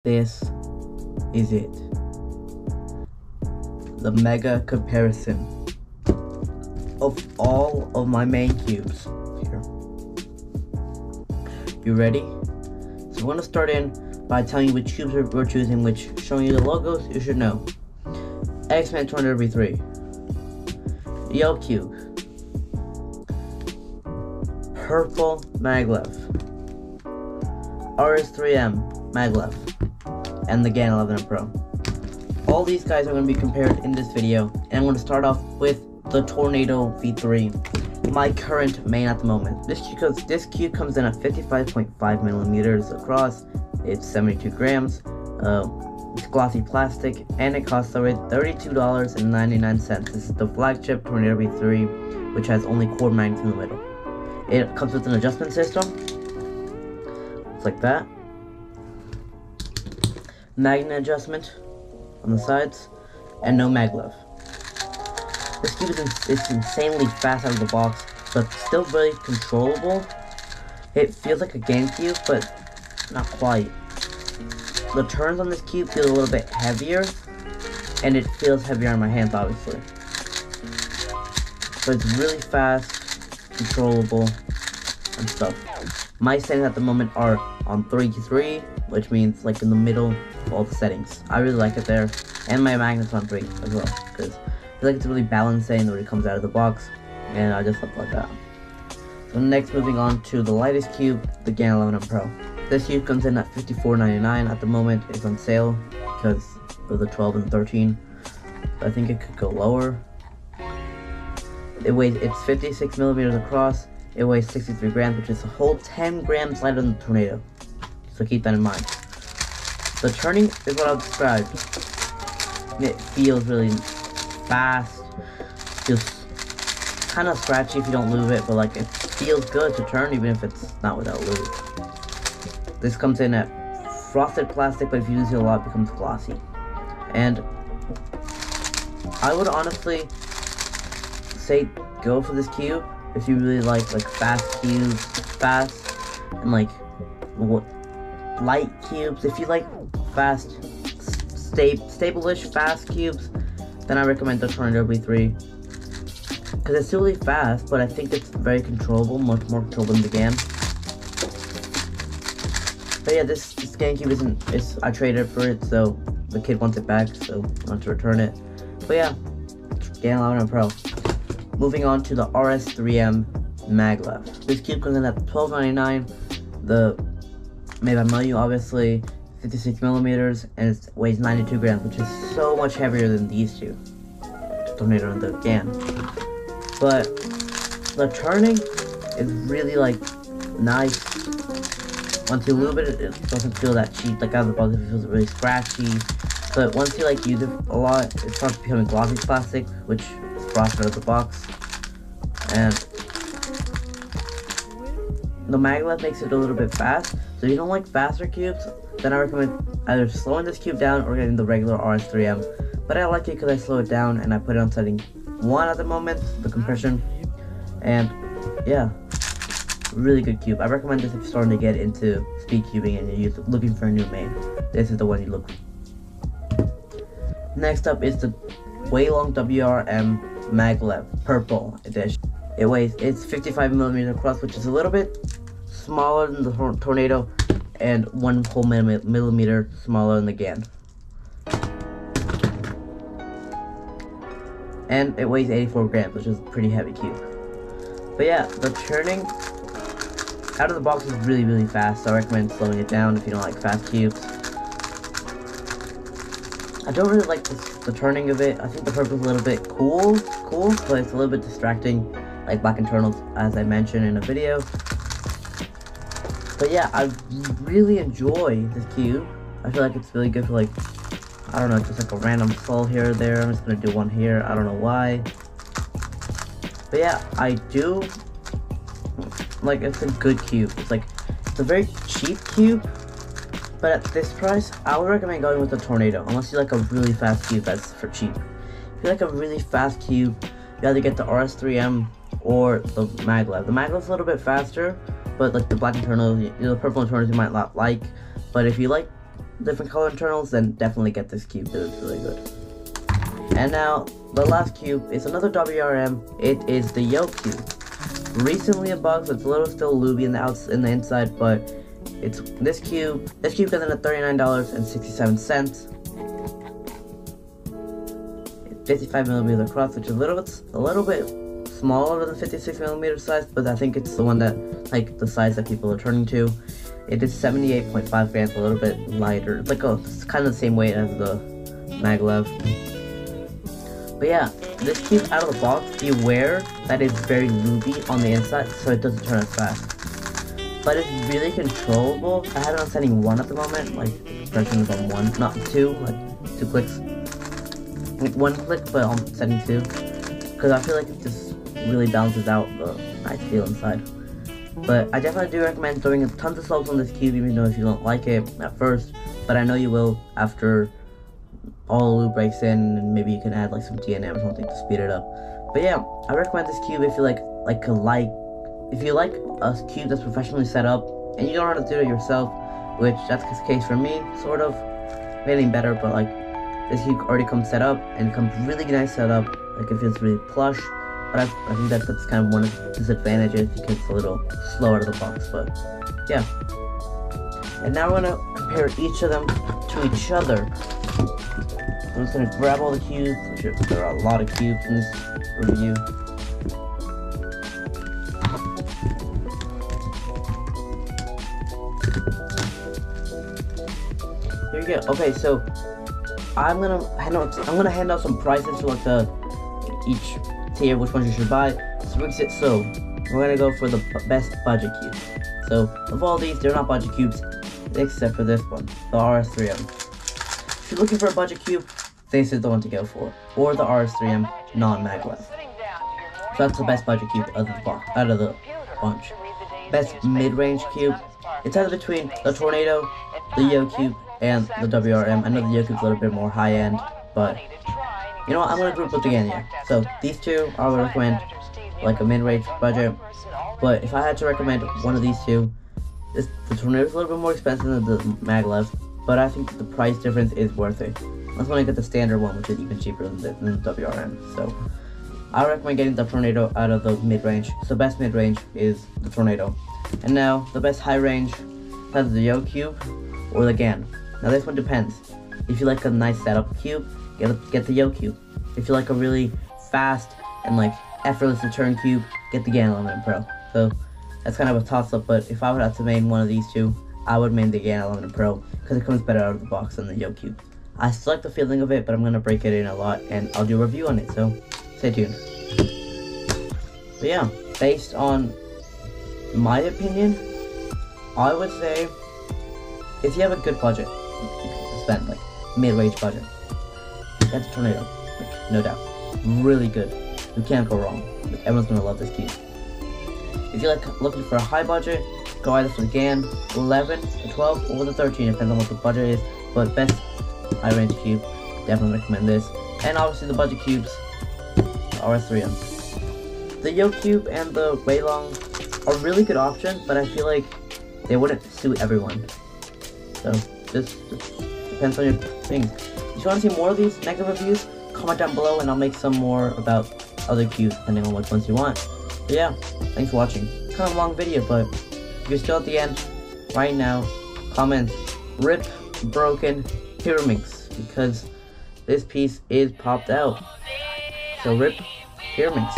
This is it. The mega comparison of all of my main cubes here. You ready? So we're gonna start in by telling you which cubes we're choosing, which showing you the logos you should know. X-Men 203, Yoke Cube, Purple Maglev, RS3M Maglev, and the GAN 11 Pro. All these guys are going to be compared in this video, and I'm going to start off with the Tornado V3, my current main at the moment. This cube comes in at 55.5 millimeters across, it's 72 grams, it's glossy plastic, and it costs $32.99. This is the flagship Tornado V3, which has only core magnets in the middle. It comes with an adjustment system, it's like that. Magnet adjustment on the sides, and no maglev. This cube is insanely fast out of the box, but still very controllable. It feels like a GameCube, but not quite. The turns on this cube feel a little bit heavier, and it feels heavier on my hands, obviously. So it's really fast, controllable, and stuff. My settings at the moment are on 3-3, which means like in the middle of all the settings. I really like it there, and my magnet's on 3 as well, because I feel like it's really balancing when it comes out of the box, and I just love like that. So next, moving on to the lightest cube, the GAN 11 Pro. This cube comes in at $54.99 at the moment. It's on sale because of the 12 and 13. I think it could go lower. It's 56 millimeters across. It weighs 63 grams, which is a whole 10 grams lighter than the Tornado. So keep that in mind. The turning is what I'll describe. It feels really fast. Feels kind of scratchy if you don't lube it, but like it feels good to turn even if it's not without lube. This comes in at frosted plastic, but if you use it a lot, it becomes glossy. And I would honestly say go for this cube if you really like fast cubes, and like light cubes. If you like fast, stable-ish fast cubes, then I recommend the Tornado V3, because it's really fast, but I think it's very controllable, much more controllable than the GAN. But yeah, this GameCube I traded for it, so the kid wants it back, so I want to return it. But yeah, GAN 11 Pro. Moving on to the RS3M Maglev. This cube comes in at $12.99. Made by MoYu, obviously, 56 millimeters, and it weighs 92 grams, which is so much heavier than these two, the Tornado and the GAN. But the turning is really nice. Once you lube it doesn't feel that cheap. Like out of the box, it feels really scratchy. But once you use it a lot, it starts becoming glossy plastic, which is frosted out of the box. And the maglev makes it a little bit fast. So if you don't like faster cubes, then I recommend either slowing this cube down or getting the regular RS3M. But I like it because I slow it down and I put it on setting 1 at the moment, the compression. And yeah, really good cube. I recommend this if you're starting to get into speedcubing and you're looking for a new main. This is the one you look for. Next up is the Zhilong WRM Maglev Purple Edition. It's 55 millimeters across, which is a little bit smaller than the Tornado, and 1 whole millimeter smaller than the GAN. And it weighs 84 grams, which is a pretty heavy cube. But yeah, the turning out of the box is really, really fast, so I recommend slowing it down if you don't like fast cubes. I don't really like the turning of it. I think the purple is a little bit cool, but it's a little bit distracting, like black internals, as I mentioned in a video. But yeah, I really enjoy this cube. I feel like it's really good for I don't know, just a random skull here or there. I'm just gonna do one here, I don't know why. But yeah, I do it's a good cube. It's a very cheap cube, but at this price, I would recommend going with the Tornado, unless you like a really fast cube that's for cheap. If you like a really fast cube, you either get the RS3M or the Maglev. The Maglev's a little bit faster, but the black internal, the purple internals you might not like. But if you like different color internals, then definitely get this cube. It's really good. And now, the last cube is another WRM. It is the Yoke cube. Recently unboxed, it's a little still looby in the inside, but it's this cube. This cube comes in at $39.67. 55mm across, which is a little bit smaller than 56mm size, but I think it's the one that, like, the size that people are turning to. It is 78.5 grams, a little bit lighter. It's like it's kind of the same weight as the Maglev. But yeah, this cube out of the box, beware that it's very looby on the inside, so it doesn't turn as fast. But it's really controllable. I have it on setting 1 at the moment, like, pressing is on 1, not 2, like 2 clicks. Like 1 click, but I'm setting 2. Because I feel like it just really balances out the nice feel inside. But I definitely do recommend throwing tons of slopes on this cube, even though if you don't like it at first. But I know you will after all the loop breaks in, and maybe you can add like some TNM or something to speed it up. But yeah, I recommend this cube if you like if you like a cube that's professionally set up and you don't know how to do it yourself, which that's the case for me, sort of. Getting better, but like this cube already comes set up and it comes really nice set up. Like it feels really plush. But I think that's kind of one of the disadvantages because it's a little slow out of the box. But yeah. And now we're gonna compare each of them to each other. I'm just gonna grab all the cubes, which there are a lot of cubes in this review. Here you go. Okay, so I'm gonna hand out some prices for like each tier, which ones you should buy. So we're gonna go for the best budget cubes. So of all these, they're not budget cubes, except for this one, the RS3M. If you're looking for a budget cube, this is the one to go for, or the RS3M non-Maglev. So that's the best budget cube out of the bunch. Best mid-range cube, it's either between the Tornado, the Yoke cube, and the WRM. I know the Yoke cube's a little bit more high-end, but you know what, I'm gonna group it again here. So these two, I would recommend like a mid-range budget, but if I had to recommend one of these two, the Tornado's a little bit more expensive than the Maglev, but I think the price difference is worth it. That's when I get the standard one, which is even cheaper than the WRM. So I recommend getting the Tornado out of the mid-range. So best mid-range is the Tornado. And now the best high-range has the Yoke cube or the GAN. Now this one depends. If you like a nice setup cube, get the Yoke cube. If you like a really fast and like effortless to turn cube, get the GAN 11 Pro. So that's kind of a toss-up, but if I would have to main one of these two, I would main the GAN 11 Pro because it comes better out of the box than the Yoke cube. I still like the feeling of it, but I'm gonna break it in a lot and I'll do a review on it, so stay tuned. But yeah, based on my opinion, I would say if you have a good budget, you can spend like mid-range budget, that's a Tornado, like, no doubt. Really good. You can't go wrong. Like, everyone's gonna love this cube. If you're like looking for a high budget, go either for the GAN 11, the 12, or the 13, depends on what the budget is. But best high range cube, definitely recommend this. And obviously the budget cubes, the RS3M. The Yoke cube and the Zhilong are really good options, but I feel like they wouldn't suit everyone. So just depends on your thing. If you want to see more of these Maglev reviews, comment down below and I'll make some more about other cubes depending on which ones you want. But yeah, thanks for watching. Kind of a long video, but if you're still at the end, right now, comment RIP broken Pyraminx, because this piece is popped out. So RIP Pyraminx.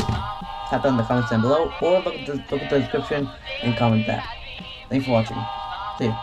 Tap down in the comments down below or look at the description and comment that. Thanks for watching. See you.